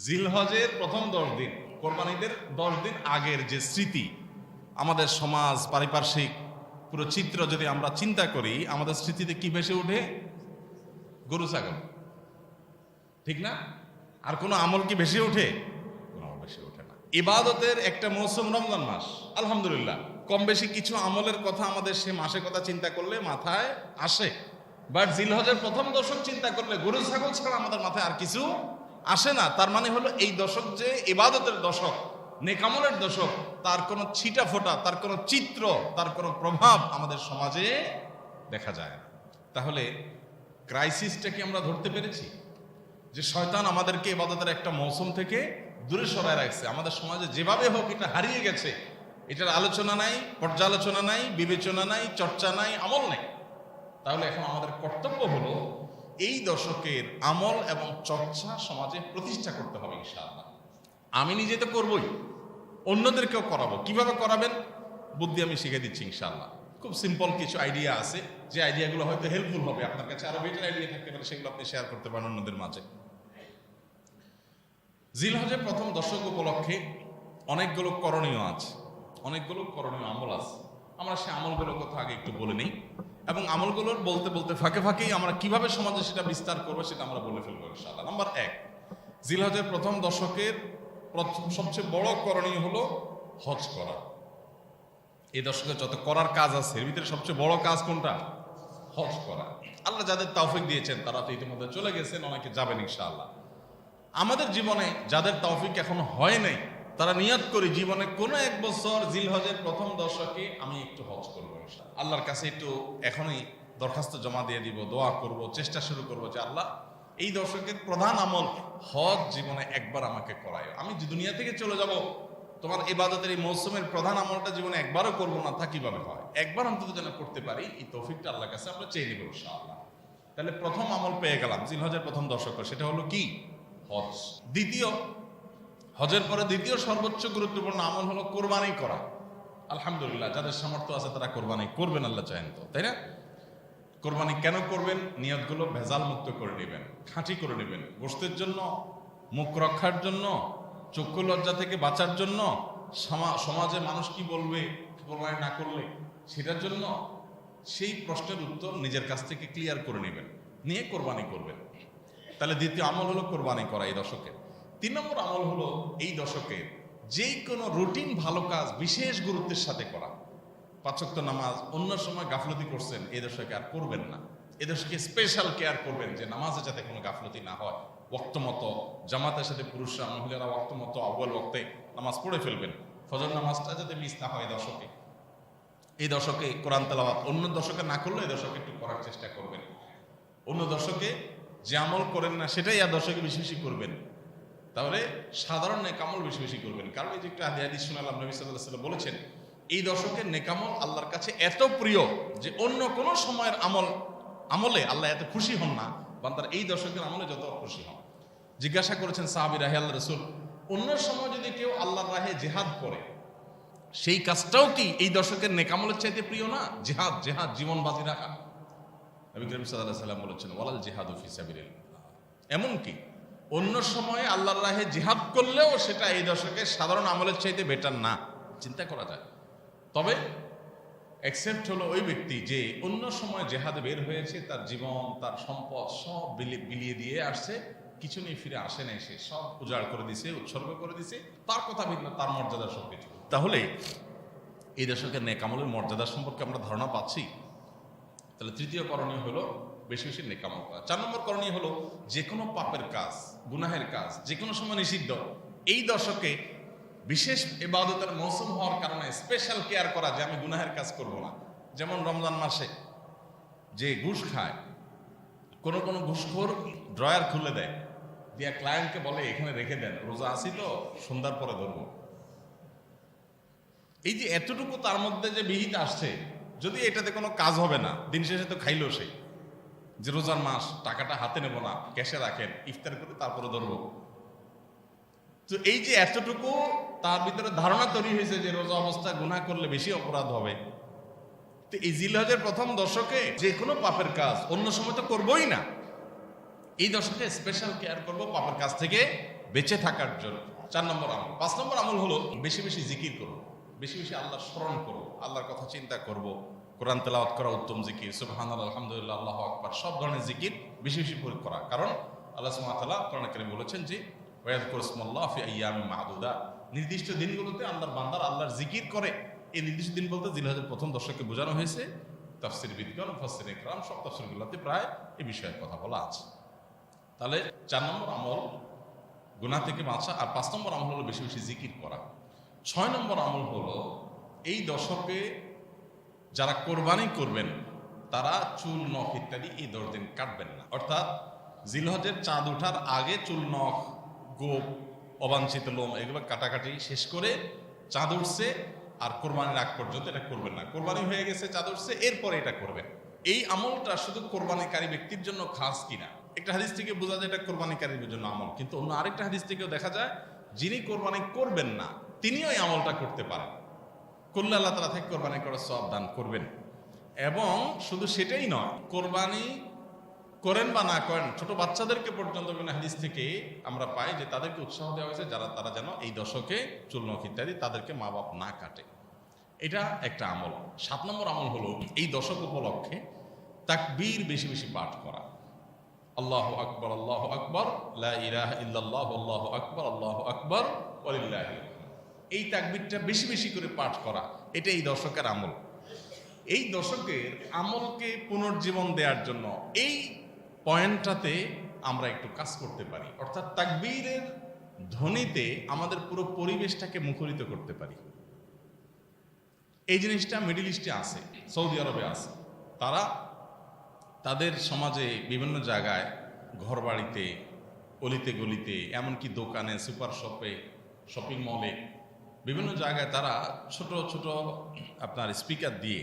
জিলহজের প্রথম 10 দিন, কোরবানিদের 10 দিন আগের যে স্মৃতি, আমাদের সমাজ পারিপার্শ্বিক পুরো চিত্র যদি আমরা চিন্তা করি, আমাদের স্মৃতিতে কি ভেসে ওঠে? গরু ছাগল, ঠিক না? আর কোনো আমল কি ভেসে ওঠে? কোনো আমল ভেসে ওঠে না। ইবাদতের একটা মৌসুম রমজান মাস, আলহামদুলিল্লাহ কম বেশি কিছু আমলের কথা আমাদের সে মাসের কথা চিন্তা করলে মাথায় আসে। বাট জিলহজের প্রথম দশক চিন্তা করলে গরু ছাগল ছাড়া আমাদের মাথায় আর কিছু আসে না। তার মানে হলো এই দশক যে ইবাদতের দশক, নেকামলের দশক, তার কোনো ছিটা ফোটা, তার কোনো চিত্র, তার কোনো প্রভাব আমাদের সমাজে দেখা যায় না। তাহলে ক্রাইসিসটা কি আমরা ধরতে পেরেছি? যে শয়তান আমাদেরকে ইবাদতের একটা মৌসুম থেকে দূরে সরায় রাখছে। আমাদের সমাজে যেভাবে হোক এটা হারিয়ে গেছে, এটার আলোচনা নাই, পর্যালোচনা নাই, বিবেচনা নাই, চর্চা নাই, আমল নাই। তাহলে এখন আমাদের কর্তব্য হলো এই দশকের আমল এবং চর্চা সমাজে প্রতিষ্ঠা করতে হবে ইনশাআল্লাহ। আমি নিজে তো করবই, অন্যদেরকেও করাবো। কিভাবে করাবেন? বুদ্ধি আমি শিখে দিচ্ছি ইনশাআল্লাহ। খুব সিম্পল কিছু আইডিয়া আছে, যে আইডিয়াগুলো হয়তো হেল্পফুল হবে। আপনার কাছে আরো বেটার আইডিয়া থাকতে পারে, সেগুলো আপনি শেয়ার করতে পারেন অন্যদের মাঝে। জিলহজের প্রথম দশক উপলক্ষে অনেকগুলো করণীয় আছে, অনেকগুলো করণীয় আমল আছে। আমরা সে আমলগুলোর কথা আগে একটু বলে নিই, এবং আমলগুলোর বলতে বলতে ফাঁকে ফাঁকেই আমরা কিভাবে সমাজে সেটা বিস্তার করবো সেটা আমরা বলে ফেলবো ইনশাআল্লাহ। নাম্বার 1, জিলহজের প্রথম দশকের সবচেয়ে বড় করণীয় হলো হজ করা। এই দশকে যত করার কাজ আছে, এর ভিতরে সবচেয়ে বড় কাজ কোনটা? হজ করা। আল্লাহ যাদের তৌফিক দিয়েছেন তারা তো ইতিমধ্যে চলে গেছেন, অনেকে যাবেন ইনশাআল্লাহ। আমাদের জীবনে যাদের তৌফিক এখনো হয় নাই, তারা নিয়ত করি জীবনে কোনো এক বছর জিলহজের প্রথম দশকে আমি একটু হজ করবো ইনশাআল্লাহ। আল্লাহর কাছে একটু এখনই দরখাস্ত জমা দিয়ে দিব, দোয়া করব, চেষ্টা শুরু করব যে আল্লাহ এই দশকের প্রধান আমল হজ জীবনে একবার আমাকে করায়। আমি যে দুনিয়া থেকে চলে যাব, তোমার ইবাদতের এই মৌসুমের প্রধান আমলটা জীবনে একবারও করবো না, তা কিভাবে হয়? একবার অন্তত যেন করতে পারি, এই তৌফিকটা আল্লাহর কাছে আমরা চেয়ে নিব ইনশাআল্লাহ। তাহলে প্রথম আমল পেয়ে গেলাম জিলহজের প্রথম দশক, সেটা হলো কি? হজ। দ্বিতীয়, হজের পরে দ্বিতীয় সর্বোচ্চ গুরুত্বপূর্ণ আমল হলো কোরবানি করা। আলহামদুলিল্লাহ যাদের সামর্থ্য আছে তারা কোরবানি করবেন, আল্লাহ চাহেন তো, তাই না? কোরবানি কেন করবেন? নিয়তগুলো ভেজাল মুক্ত করে নেবেন, খাঁটি করে নেবেন। গোশতের জন্য, মুখ রক্ষার জন্য, চক্ষু লজ্জা থেকে বাঁচার জন্য, সমাজে মানুষ কি বলবে কোরবানি না করলে সেটার জন্য, সেই প্রশ্নের উত্তর নিজের কাছ থেকে ক্লিয়ার করে নেবেন, নিয়ে কোরবানি করবেন। তাহলে দ্বিতীয় আমল হলো কোরবানি করা এই দশকে। 3 নম্বর আমল হলো এই দশকে যেই কোনো রুটিন ভালো কাজ বিশেষ গুরুত্বের সাথে করা। 5 ওয়াক্ত নামাজ অন্য সময় গাফলতি করছেন, এই দশকে আর করবেন না। এই দশকে স্পেশাল কেয়ার করবেন যে নামাজে যাতে কোনো গাফলতি না হয়। ওয়াক্ত মতো জামাতের সাথে পুরুষরা মহিলারা ওয়াক্ত মতো আউয়াল ওয়াক্তে নামাজ পড়ে ফেলবেন। ফজর নামাজটা যাতে মিস না হয় এই দশকে কোরআন তেলাওয়াত অন্য দশকে না করলে এই দশকে একটু করার চেষ্টা করবেন। অন্য দশকে যে আমল করেন না সেটাই আর দশকে বেশি বেশি করবেন। তাহলে সাধারণ নেকামল বেশি বেশি করবেন। কারণ এই যে একটা হাদিস শুনালাম, নবী সাল্লাল্লাহু আলাইহি ওয়াসাল্লাম বলেছেন এই দশকের নেকামল আল্লাহর কাছে এত প্রিয় যে অন্য কোনো সময়ের আমলে আল্লাহ এত খুশি হন না, বান্দার এই দশকের আমলে যত খুশি হন। জিজ্ঞাসা করেছেন সাহাবীরা, হে আল্লাহর রাসূল, অন্য সময় যদি কেউ আল্লাহর রাহে জিহাদ করে, সেই কাজটাও কি এই দশকের নেকামলের চাইতে প্রিয় না? জিহাদ, জিহাদ জীবন বাজি রাখা। নবী করিম সাল্লাল্লাহু আলাইহি ওয়াসাল্লাম বলেছেন ওয়ালাল জিহাদু ফি সাবিলিল্লাহ। এমনকি অন্য সময়ে আল্লাহর রাহে জিহাদ করলেও সেটা এই দশকে সাধারণ আমলের চাইতে বেটার না, চিন্তা করা যায়। তবে এক্সেপ্ট হলো ওই ব্যক্তি যে অন্য সময় জেহাদে বের হয়েছে, তার জীবন, তার সম্পদ সব বিলিয়ে দিয়ে আসছে, কিছু নিয়ে ফিরে আসে নাই, সে সব উজাড় করে দিছে, উৎসর্গ করে দিছে, তার কথা ভিন্ন, তার মর্যাদা সবকিছু। তাহলে এই দশকের নেকামলের মর্যাদা সম্পর্কে আমরা ধারণা পাচ্ছি। তাহলে তৃতীয় করণীয় হলো বেশি বেশি নেকামল করা। 4 নম্বর করণীয় হলো যে কোনো পাপের কাজ, গুনাহের কাজ যে কোনো সময় নিষিদ্ধ, এই দশকে বিশেষ ইবাদতের মৌসুম হওয়ার কারণে স্পেশাল কেয়ার করা যে আমি গুনাহের কাজ করব না। যেমন রমজান মাসে যে ঘুষ খায়, কোনো কোনো ঘুষখোর ড্রয়ার খুলে দেয়, দিয়া ক্লায়েন্টকে বলে এখানে রেখে দেন, রোজা আসি তো সন্ধ্যার পরে ধরবো। এই যে এতটুকু তার মধ্যে যে বিহিত আসছে, যদি এটাতে কোনো কাজ হবে না, দিন শেষে তো খাইলো সেই, যে রোজার মাস, টাকাটা হাতে নেব না, ক্যাশে রাখেন, ইফতার করে তারপরে ধরবো। তো এই যে এতটুকু তার ভিতরে ধারণা তৈরি হয়েছে যে রোজা অবস্থা গুনাহ করলে বেশি অপরাধ হবে। তো এই জিলহজের প্রথম দশকে যে কোনো পাপের কাজ অন্য সময় তো করবোই না, এই দশকে স্পেশাল কেয়ার করব পাপের কাজ থেকে বেঁচে থাকার জন্য। 4 নম্বর আমল। 5 নম্বর আমল হলো বেশি বেশি জিকির করব, বেশি বেশি আল্লাহর স্মরণ করব, আল্লাহর কথা চিন্তা করব। কোরআন তেলাওয়াত করা উত্তম জিকির, সুবহানাল্লাহ, আলহামদুলিল্লাহ, আল্লাহু আকবার, সব ধরনের জিকির বেশি বেশি করা। কারণ আল্লাহ সুবহানাহু ওয়া তাআলা কোরআনে কারীমে বলেছেন যে ওয়ায়াযকুরু ইসমাল্লাহ ফি আইয়ামিন মা'দুদা, নির্দিষ্ট দিনগুলোতে আল্লাহর বান্দারা আল্লাহর জিকির করে। এই নির্দিষ্ট দিন বলতে জিলহজের প্রথম দশকে বোঝানো হয়েছে। তাফসীর বিদগণ, মুফাসসিরিন ইকরাম সব তাফসীরগুলোতে প্রায় এই বিষয়ে কথা বলা আছে। তাহলে 4 নম্বর আমল গুনাহ থেকে বাঁচা, আর 5 নম্বর আমল হলো বেশি বেশি জিকির করা। 6 নম্বর আমল হলো এই দশকে যারা কোরবানি করবেন তারা চুল নখ ইত্যাদি এই 10 দিন কাটবেন না। অর্থাৎ জিলহজের চাঁদ ওঠার আগে চুল নখ, গোপ, অবাঞ্ছিত লোম এগুলো কাটাকাটি শেষ করে চাঁদ উঠছে আর কোরবানির আগ পর্যন্ত এটা করবেন না। কোরবানি হয়ে গেছে, চাঁদ উঠছে, এরপরে এটা করবেন। এই আমলটা শুধু কোরবানিকারী ব্যক্তির জন্য খাস কিনা, একটা হাদিস থেকে বোঝা যায় এটা কোরবানিকারীর জন্য আমল, কিন্তু অন্য আরেকটা হাদিস থেকেও দেখা যায় যিনি কোরবানি করবেন না তিনিও এই আমলটা করতে পারেন। করলে আল্লাহ তাআলা থেকে কোরবানি করার সওয়াব দান করবেন। এবং শুধু সেটাই নয়, কোরবানি করেন বা না করেন, ছোট বাচ্চাদেরকে পর্যন্ত বিভিন্ন হাদিস থেকে আমরা পাই যে তাদেরকে উৎসাহ দেওয়া হয়েছে তারা যেন এই দশকে চুল নখ ইত্যাদি তাদেরকে মা বাপ না কাটে। এটা একটা আমল। 7 নম্বর আমল হলো এই দশক উপলক্ষে তাকবীর বেশি বেশি পাঠ করা। আল্লাহু আকবার, আল্লাহু আকবার, লা ইলাহা ইল্লাল্লাহ, আল্লাহু আকবার, আল্লাহু আকবার, ওয়ালিল্লাহিল হামদ। এই তাকবীরটা বেশি বেশি করে পাঠ করা, এটা এই দশকের আমল। এই দশকের আমলকে পুনর্জীবন দেওয়ার জন্য এই পয়েন্টটাতে আমরা একটু কাজ করতে পারি। অর্থাৎ তাকবীরের ধ্বনিতে আমাদের পুরো পরিবেশটাকে মুখরিত করতে পারি। এই জিনিসটা মিডল ইস্টে আছে, সৌদি আরবে আছে। তারা তাদের সমাজে বিভিন্ন জায়গায়, ঘর বাড়িতে, অলিতে গলিতে, এমনকি দোকানে, সুপার শপে, শপিং মলে, বিভিন্ন জায়গায় তারা ছোট ছোট আপনার স্পিকার দিয়ে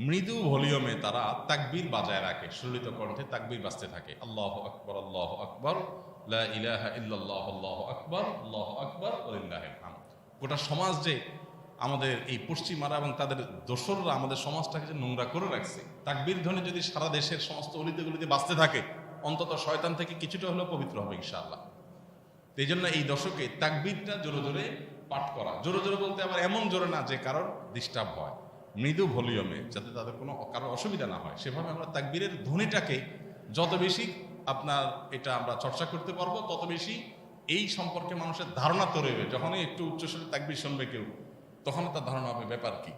মৃদু ভলিউমে তারা তাকবীর বাজায় রাখে, সুললিত কণ্ঠে তাকবীর বাজতে থাকে। আল্লাহু আকবার, আল্লাহু আকবার, লা ইলাহা ইল্লাল্লাহ, আল্লাহু আকবার, আল্লাহু আকবার, ওয়ালিল্লাহিল হামদ। গোটা সমাজ যে আমাদের এই পশ্চিমারা এবং তাদের দোসররা আমাদের সমাজটাকে যে নোংরা করে রাখছে, তাকবীর ধ্বনি যদি সারা দেশের সমস্ত অলিতে গলিতে বাজতে থাকে, অন্তত শয়তান থেকে কিছুটা হলেও পবিত্র হবে ইনশাআল্লাহ। এই জন্য এই দশকে তাকবীরটা জোরে জোরে পাঠ করা, জোরে জোরে বলতে আবার এমন জোরে না যে কারোর ডিস্টার্ব হয়, মৃদু ভলিউমে, যাতে তাদের কোনো কারোর অসুবিধা না হয়। সেভাবে আমরা তাকবীরের ধ্বনিটাকে যত বেশি আপনার এটা আমরা চর্চা করতে পারবো, তত বেশি এই সম্পর্কে মানুষের ধারণা তৈরি হবে। যখনই একটু উচ্চস্বরে তাকবীর শুনবে কেউ, তখন তার ধারণা হবে ব্যাপার কি,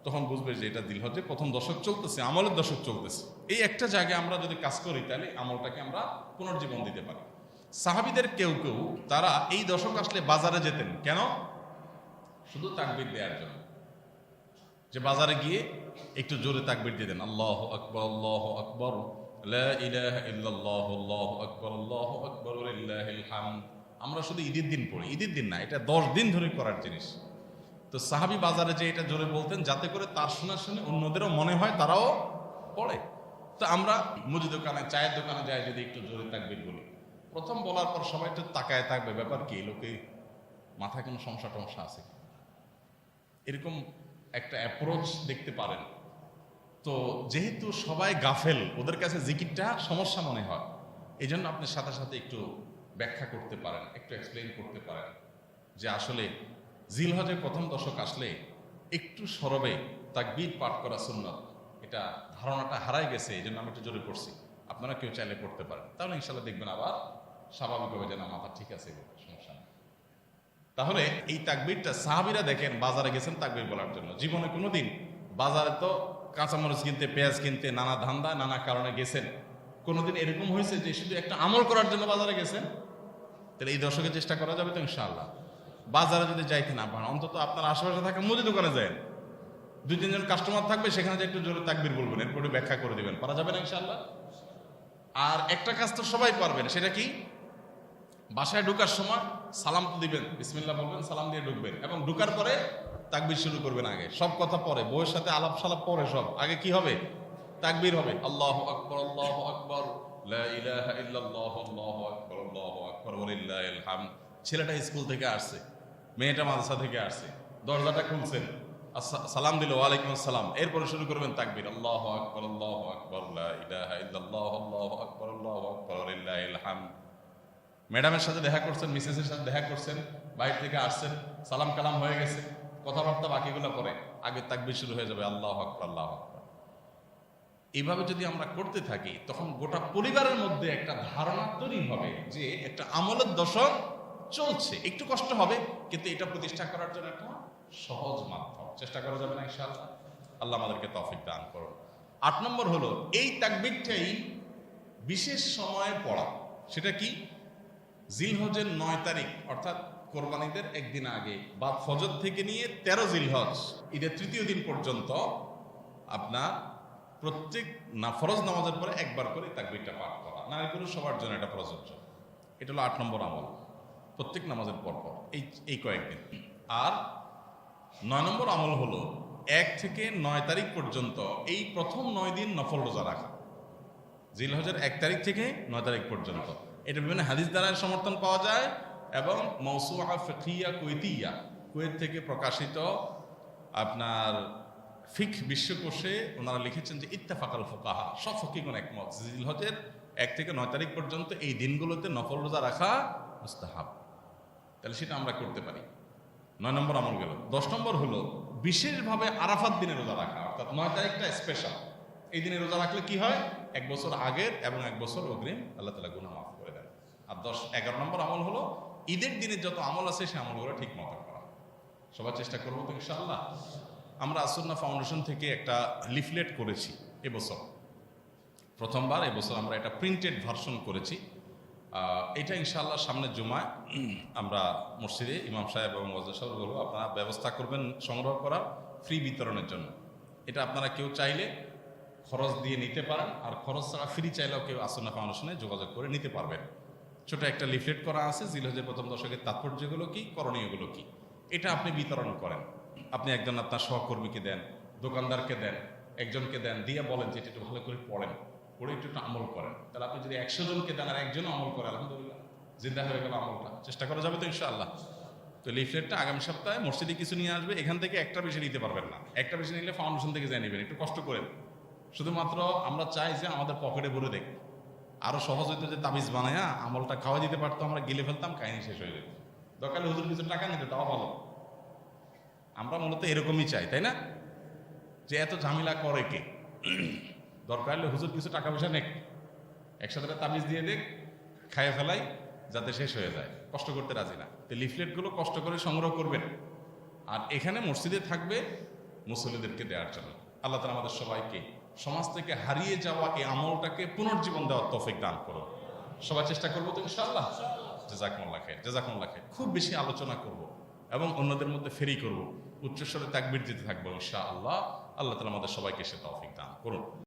তখন বুঝবে যে এটা জিলহজে প্রথম দশক চলতেছে, আমলের দশক চলতেছে। এই একটা জায়গায় আমরা যদি কাজ করি তাহলে আমলটাকে আমরা পুনর্জীবন দিতে পারি। সাহাবীদের কেউ কেউ তারা এই দশক আসলে বাজারে যেতেন, কেন? শুধু তাকবীর দেওয়ার জন্য, যে বাজারে গিয়ে একটু জোরে তাকবীর দিতেন। আল্লাহু আকবার, আল্লাহু আকবার, লা ইলাহা ইল্লাল্লাহ, আল্লাহু আকবার, আল্লাহু আকবার, ওয়ালিল্লাহিল হামদ। আমরা শুধু ঈদের দিন পড়ি, ঈদের দিন না, এটা 10 দিন ধরে করার জিনিস। তো সাহাবী বাজারে যে এটা জোরে বলতেন, যাতে করে তার শোনা শুনে অন্যদেরও মনে হয় তারাও পড়ে। তো আমরা মুদি দোকানে, চায়ের দোকানে যাই, যদি একটু জোরে তাকবীর বলি, প্রথম বলার পর সবাই একটু তাকায় থাকবে, ব্যাপার কি, লোকে মাথায় কোনো সমস্যা টমস্যা আছে, এরকম একটা অ্যাপ্রোচ দেখতে পারেন। তো যেহেতু সবাই গাফেল, ওদের কাছে জিকিরটা সমস্যা মনে হয়, এই জন্য আপনি সাথে সাথে একটু ব্যাখ্যা করতে পারেন, একটু এক্সপ্লেইন করতে পারেন যে আসলে জিলহজের প্রথম দশক আসলে একটু সরবে তাকবীর পাঠ করা সুন্নাত, এটা ধারণাটা হারাই গেছে, এই জন্য আমি একটু জোরে পড়ছি। আপনারা কেউ চাইলে পড়তে পারেন, তাহলে ইনশাল্লাহ দেখবেন আবার স্বাভাবিকভাবে যেন মাথা ঠিক আছে, সমস্যা নেই। তাহলে এই তাকবীরটা সাহাবীরা দেখেন বাজারে গেছেন তাকবীর বলার জন্য। জীবনে কোনোদিন বাজারে তো কাঁচামরিচ কিনতে, পেঁয়াজ কিনতে, নানা ধান্দা, নানা কারণে গেছেন, কোনোদিন এরকম হয়েছে যে শুধু একটা আমল করার জন্য বাজারে গেছেন? তাহলে এই দশকে চেষ্টা করা যাবে তো ইনশাআল্লাহ। বাজারে যদি যাইতে না পারেন, অন্তত আপনার আশেপাশে থাকা মুদি দোকানে যায়, 2-3 জন কাস্টমার থাকবে, সেখানে যে একটু জোরে তাকবীর বলবেন, এরপরে ব্যাখ্যা করে দিবেন, পারা যাবে না ইনশাআল্লাহ? আর একটা কাজ তো সবাই পারবেন, সেটা কি? বাসায় ঢোকার সময় সালাম তো দিবেন, বিসমিল্লাহ বলবেন, সালাম দিয়ে ঢুকবেন, এবং ঢোকার পরে তাকবীর শুরু করবেন। আগে সব কথা পরে, বউয়ের সাথে আলাপ সালাপ পরে, সব আগে কি হবে? তাকবীর হবে। আল্লাহু আকবার, আল্লাহু আকবার, লা ইলাহা ইল্লাল্লাহ, আল্লাহু আকবার, আল্লাহু আকবার, ওয়ালিল্লাহিল হামদ। ছেলেটা স্কুল থেকে আসছে, মেয়েটা মাদ্রাসা থেকে আসছে, দরজাটা খুলছেন, সালাম দিল, ওয়ালাইকুম আসসালাম, এরপরে শুরু করবেন তাকবীর। আল্লাহু আকবার, আল্লাহু আকবার, লা ইলাহা ইল্লাল্লাহ, আল্লাহু আকবার, আল্লাহু আকবার, ওয়ালিল্লাহিল হামদ। ম্যাডামের সাথে দেখা করছেন, মিসেসের সাথে দেখা করছেন, বাইরে থেকে আসছেন, সালাম কালাম হয়ে গেছে, কথাবার্তা বাকিগুলো পরে আগে তাকবীর শুরু হয়ে যাবে, আল্লাহু আকবার আল্লাহু আকবার। এইভাবে যদি আমরা করতে থাকি তখন গোটা পরিবারের মধ্যে একটা ধারণা তৈরি হবে যে একটা আমলের দশক চলছে। একটু কষ্ট হবে, কিন্তু এটা প্রতিষ্ঠা করার জন্য একটা সহজ মাধ্যম। চেষ্টা করা যাবে না ইনশাআল্লাহ? আল্লাহ আমাদেরকে তৌফিক দান করুন। 8 নম্বর হলো এই তাকবীরটাই বিশেষ সময়ে পড়া। সেটা কি? জিলহজের 9 তারিখ অর্থাৎ কোরবানিদের একদিন আগে বা ফজর থেকে নিয়ে 13 জিলহজ ঈদের তৃতীয় দিন পর্যন্ত আপনার প্রত্যেক ফরজ নামাজের পরে একবার করে তাকবীরটা পাঠ করা। নারী পুরুষ সবার জন্য এটা প্রযোজ্য। এটা হলো 8 নম্বর আমল, প্রত্যেক নামাজের পর পর এই কয়েকদিন। আর 9 নম্বর আমল হলো 1 থেকে 9 তারিখ পর্যন্ত এই প্রথম 9 দিন নফল রোজা রাখা। জিলহজের 1 তারিখ থেকে 9 তারিখ পর্যন্ত। এটা বিভিন্ন হাদিস দ্বারা সমর্থন পাওয়া যায় এবং মাওসুআ ফিকহিয়া কুয়েতিয়া, কুয়েত থেকে প্রকাশিত আপনার ফিকহ বিশ্বকোষে ওনারা লিখেছেন যে ইত্তেফাকাল ফুকাহা, সব ফকিহগণ একমত জিলহজের 1 থেকে 9 তারিখ পর্যন্ত এই দিনগুলোতে নফল রোজা রাখা মুস্তাহাব। তাহলে সেটা আমরা করতে পারি। 9 নম্বর আমল গেল। 10 নম্বর হলো বিশেষভাবে আরাফাত দিনে রোজা রাখা, অর্থাৎ 9 তারিখটা স্পেশাল। এই দিনে রোজা রাখলে কি হয়? 1 বছর আগের এবং 1 বছর অগ্রিম আল্লাহ তাআলা গুনাহ মাফ করে দেন। আর 11 নম্বর আমল হলো ঈদের দিনে যত আমল আছে সেই আমলগুলো ঠিক মতো করা। সবার চেষ্টা করবো তো ইনশাআল্লাহ। আমরা আসুন্নাহ ফাউন্ডেশন থেকে একটা লিফলেট করেছি এবছর, প্রথমবার এবছর আমরা এটা প্রিন্টেড ভার্সন করেছি। এটা ইনশাআল্লাহ সামনের জুমায় আমরা মসজিদে ইমাম সাহেব এবং ওয়াজ সাহেব বলবো, আপনারা ব্যবস্থা করবেন সংগ্রহ করার ফ্রি বিতরণের জন্য। এটা আপনারা কেউ চাইলে খরচ দিয়ে নিতে পারেন, আর খরচ ছাড়া ফ্রি চাইলেও কেউ আসুন্নাহ ফাউন্ডেশনে যোগাযোগ করে নিতে পারবেন। ছোট একটা লিফলেট করা আছে, জিলহজের প্রথম দশকের তাৎপর্যগুলো কি, করণীয়গুলো কি, এটা আপনি বিতরণ করেন। আপনি একজন আপনার সহকর্মীকে দেন, দোকানদারকে দেন, একজনকে দেন, দিয়ে বলেন যে এটা একটু ভালো করে পড়েন, পড়ে একটু আমল করেন। তাহলে আপনি যদি 100 জনকে দেন আর একজনও আমল করে, আলহামদুলিল্লাহ জিন্দা হয়ে গেল আমলটা। চেষ্টা করা যাবে তো ইনশাআল্লাহ? তো লিফলেটটা আগামী সপ্তাহে মসজিদে কিছু নিয়ে আসবে, এখান থেকে একটা বেশি নিতে পারবেন না। একটা বেশি নিলে ফাউন্ডেশন থেকে যাই নেবেন, একটু কষ্ট করেন। শুধুমাত্র আমরা চাই যে আমাদের পকেটে ভরে দেখ। আরো সহজ হইতো যে তাবিজ বানায়া আমলটা খাওয়া দিতে পারতো, আমরা গিলে ফেলতাম, কাহিনী শেষ হয়ে যেত। দরকারে হুজুর কিছু টাকা নিতে, তাও ভালো। আমরা মূলত এরকমই চাই, তাই না? যে এত ঝামেলা করে কে? দরকার হলে হুজুর কিছু টাকা পয়সা নেক, একসাথে তাবিজ দিয়ে দেখ, খাইয়ে ফেলাই, যাতে শেষ হয়ে যায়। কষ্ট করতে রাজি না। তো লিফলেটগুলো কষ্ট করে সংগ্রহ করবেন, আর এখানে মসজিদে থাকবে মুসল্লিদেরকে দেওয়ার জন্য। আল্লাহ তাআলা আমাদের সবাইকে সমাজ থেকে হারিয়ে যাওয়া এই আমলটাকে পুনর্জীবন দেওয়ার তৌফিক দান করুন। সবাই চেষ্টা করবো তো ইনশাআল্লাহ? জাযাকুমুল্লাহ খাইর, জাযাকুমুল্লাহ খাইর। খুব বেশি আলোচনা করব এবং অন্যদের মধ্যে ফেরি করব, উচ্চস্বরে তাকবীর দিতে থাকবো ইনশাআল্লাহ। আল্লাহ তাআলা আমাদের সবাইকে সে তৌফিক দান করুন।